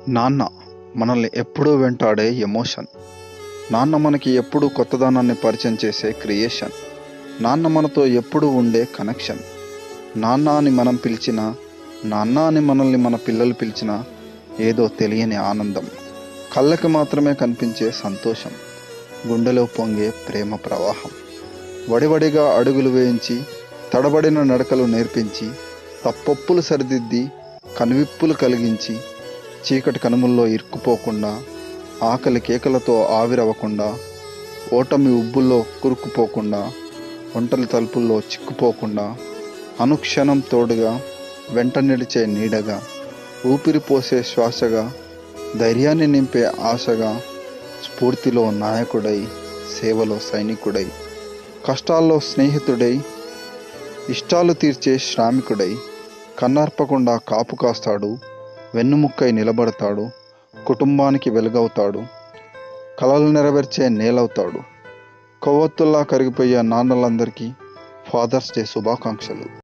నాన్న మనల్ని ఎప్పుడూ వెంటాడే ఎమోషన్. నాన్న మనకి ఎప్పుడూ కొత్తదనాన్ని పరిచయం చేసే క్రియేషన్. నాన్న మనతో ఎప్పుడూ ఉండే కనెక్షన్. నాన్న అని మనం పిలిచినా, నాన్న అని మనల్ని మన పిల్లలు పిలిచినా ఏదో తెలియని ఆనందం. కళ్ళకి మాత్రమే కనిపించే సంతోషం. గుండెలో పొంగే ప్రేమ ప్రవాహం. వడివడిగా అడుగులు వేయించి, తడబడిన నడకలు నేర్పించి, తప్పొప్పులు సరిదిద్ది, కనువిప్పులు కలిగించి, చీకటి కనుమల్లో ఇరుక్కుపోకుండా, ఆకలి కేకలతో ఆవిరవ్వకుండా, ఓటమి ఉబ్బుల్లో కురుక్కుపోకుండా, ఒంటరి తలుపుల్లో చిక్కుపోకుండా, అనుక్షణం తోడుగా, వెంట నిలిచే నీడగా, ఊపిరి పోసే శ్వాసగా, ధైర్యాన్ని నింపే ఆశగా, స్ఫూర్తిలో నాయకుడై, సేవలో సైనికుడై, కష్టాల్లో స్నేహితుడై, ఇష్టాలు తీర్చే శ్రామికుడై, కన్నార్పకుండా కాపు కాస్తాడు, వెన్నుముక్కై నిలబడతాడు, కుటుంబానికి వెలుగవుతాడు, కలలు నెరవేర్చే నేలవుతాడు. కొవ్వొత్తుల్లా కరిగిపోయే నాన్నలందరికీ ఫాదర్స్ డే శుభాకాంక్షలు.